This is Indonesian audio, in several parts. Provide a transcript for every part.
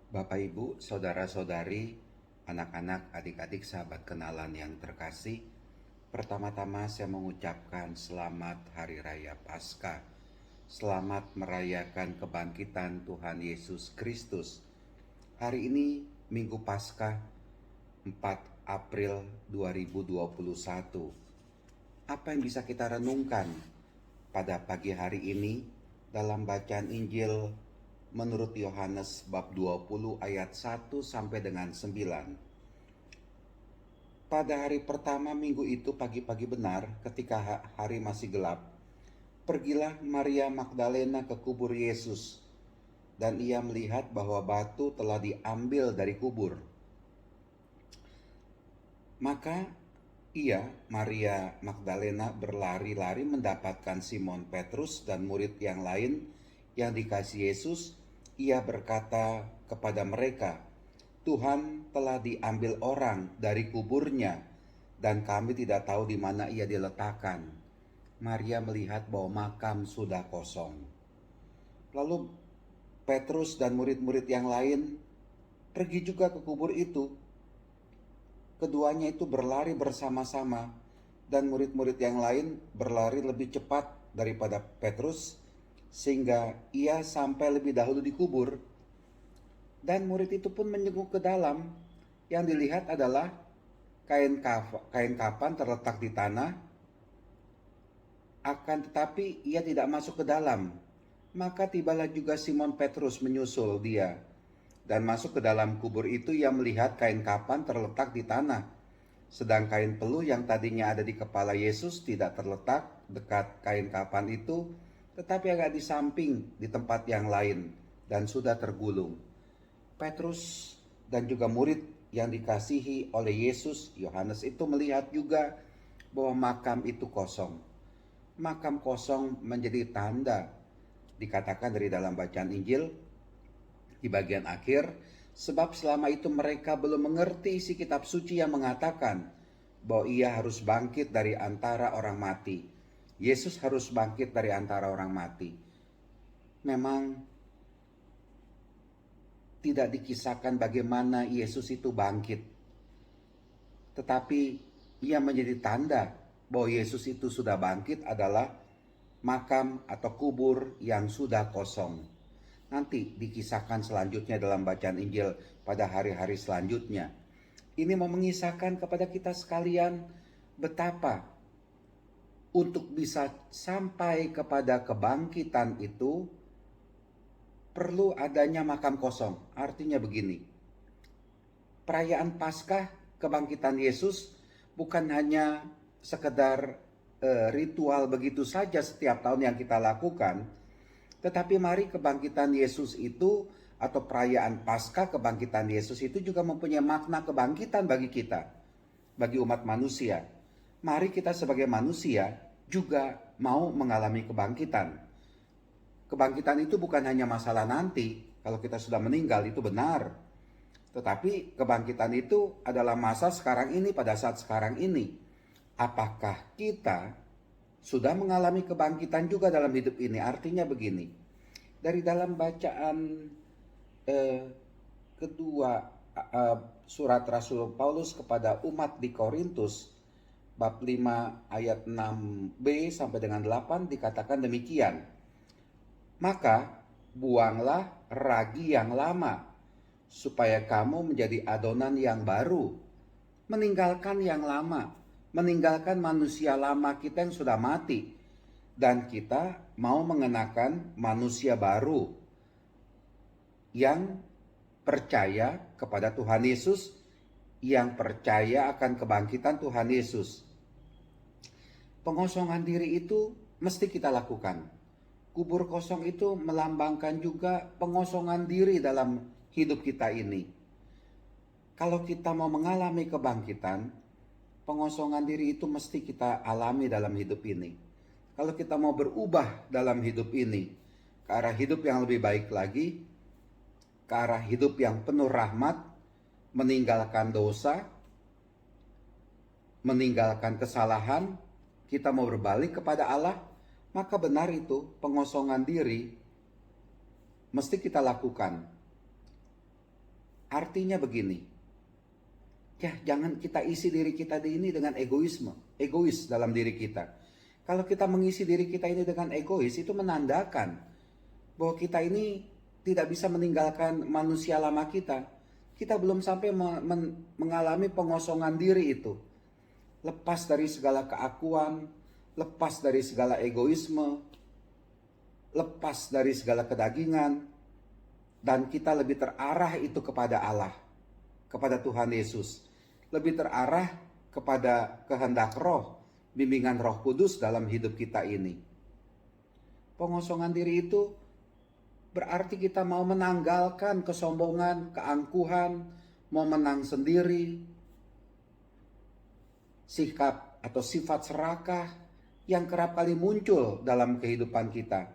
Bapak, Ibu, saudara-saudari, anak-anak, adik-adik, sahabat kenalan yang terkasih. Pertama-tama saya mengucapkan selamat Hari Raya Paskah. Selamat merayakan kebangkitan Tuhan Yesus Kristus. Hari ini Minggu Paskah 4 April 2021. Apa yang bisa kita renungkan pada pagi hari ini dalam bacaan Injil menurut Yohanes bab 20 ayat 1 sampai dengan 9. Pada hari pertama minggu itu pagi-pagi benar, ketika hari masih gelap, pergilah Maria Magdalena ke kubur Yesus, dan ia melihat bahwa batu telah diambil dari kubur. Maka ia, Maria Magdalena, berlari-lari mendapatkan Simon Petrus dan murid yang lain yang dikasihi Yesus. Ia berkata kepada mereka, "Tuhan telah diambil orang dari kuburnya, dan kami tidak tahu di mana ia diletakkan." Maria melihat bahwa makam sudah kosong. Lalu Petrus dan murid-murid yang lain pergi juga ke kubur itu. Keduanya itu berlari bersama-sama, dan murid-murid yang lain berlari lebih cepat daripada Petrus, sehingga ia sampai lebih dahulu di kubur. Dan murid itu pun menjenguk ke dalam. Yang dilihat adalah kain kafan terletak di tanah, akan tetapi ia tidak masuk ke dalam. Maka tibalah juga Simon Petrus menyusul dia, dan masuk ke dalam kubur itu. Ia melihat kain kafan terletak di tanah, sedang kain peluh yang tadinya ada di kepala Yesus tidak terletak dekat kain kafan itu, tetapi agak di samping di tempat yang lain, dan sudah tergulung. Petrus dan juga murid yang dikasihi oleh Yesus, Yohanes, itu melihat juga bahwa makam itu kosong. Makam kosong menjadi tanda, dikatakan dari dalam bacaan Injil di bagian akhir, sebab selama itu mereka belum mengerti isi kitab suci yang mengatakan bahwa ia harus bangkit dari antara orang mati. Yesus harus bangkit dari antara orang mati. Memang tidak dikisahkan bagaimana Yesus itu bangkit, tetapi ia menjadi tanda bahwa Yesus itu sudah bangkit adalah makam atau kubur yang sudah kosong. Nanti dikisahkan selanjutnya dalam bacaan Injil pada hari-hari selanjutnya. Ini mau mengisahkan kepada kita sekalian betapa untuk bisa sampai kepada kebangkitan itu perlu adanya makam kosong. Artinya begini, perayaan Paskah kebangkitan Yesus bukan hanya sekedar ritual begitu saja setiap tahun yang kita lakukan, tetapi mari kebangkitan Yesus itu atau perayaan Paskah kebangkitan Yesus itu juga mempunyai makna kebangkitan bagi kita, bagi umat manusia. Mari kita sebagai manusia juga mau mengalami kebangkitan. Kebangkitan itu bukan hanya masalah nanti, kalau kita sudah meninggal itu benar. Tetapi kebangkitan itu adalah masa sekarang ini, pada saat sekarang ini. Apakah kita sudah mengalami kebangkitan juga dalam hidup ini? Artinya begini, dari dalam bacaan kedua surat Rasul Paulus kepada umat di Korintus, bab 5 ayat 6b sampai dengan 8 dikatakan demikian. Maka buanglah ragi yang lama, supaya kamu menjadi adonan yang baru, meninggalkan yang lama, meninggalkan manusia lama kita yang sudah mati, dan kita mau mengenakan manusia baru yang percaya kepada Tuhan Yesus, yang percaya akan kebangkitan Tuhan Yesus. Pengosongan diri itu mesti kita lakukan. Kubur kosong itu melambangkan juga pengosongan diri dalam hidup kita ini. Kalau kita mau mengalami kebangkitan, pengosongan diri itu mesti kita alami dalam hidup ini. Kalau kita mau berubah dalam hidup ini ke arah hidup yang lebih baik lagi, ke arah hidup yang penuh rahmat, meninggalkan dosa, meninggalkan kesalahan, kita mau berbalik kepada Allah, maka benar itu pengosongan diri mesti kita lakukan. Artinya begini, ya jangan kita isi diri kita ini dengan egois dalam diri kita. Kalau kita mengisi diri kita ini dengan egois, itu menandakan bahwa kita ini tidak bisa meninggalkan manusia lama kita. Kita belum sampai mengalami pengosongan diri itu. Lepas dari segala keakuan, lepas dari segala egoisme, lepas dari segala kedagingan, dan kita lebih terarah itu kepada Allah, kepada Tuhan Yesus. Lebih terarah kepada kehendak Roh, bimbingan Roh Kudus dalam hidup kita ini. Pengosongan diri itu berarti kita mau menanggalkan kesombongan, keangkuhan, mau menang sendiri, sikap atau sifat serakah yang kerap kali muncul dalam kehidupan kita.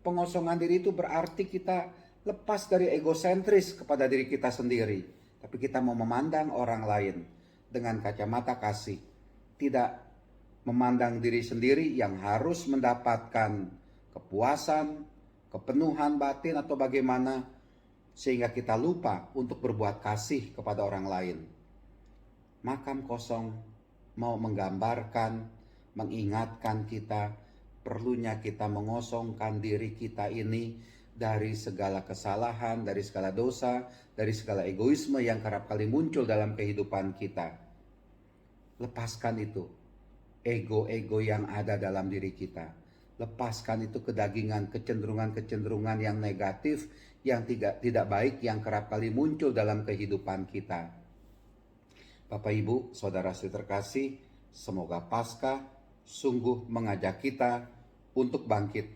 Pengosongan diri itu berarti kita lepas dari egosentris kepada diri kita sendiri, tapi kita mau memandang orang lain dengan kacamata kasih, tidak memandang diri sendiri yang harus mendapatkan kepuasan, kepenuhan batin atau bagaimana, sehingga kita lupa untuk berbuat kasih kepada orang lain. Makam kosong mau menggambarkan, mengingatkan kita perlunya kita mengosongkan diri kita ini dari segala kesalahan, dari segala dosa, dari segala egoisme yang kerap kali muncul dalam kehidupan kita. Lepaskan itu, ego-ego yang ada dalam diri kita. Lepaskan itu kedagingan, kecenderungan-kecenderungan yang negatif, yang tidak baik, yang kerap kali muncul dalam kehidupan kita. Bapak Ibu, saudara-saudara terkasih, semoga Paskah sungguh mengajak kita untuk bangkit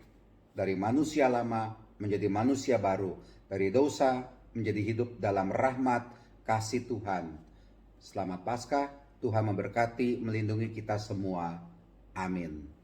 dari manusia lama menjadi manusia baru, dari dosa menjadi hidup dalam rahmat kasih Tuhan. Selamat Paskah, Tuhan memberkati, melindungi kita semua. Amin.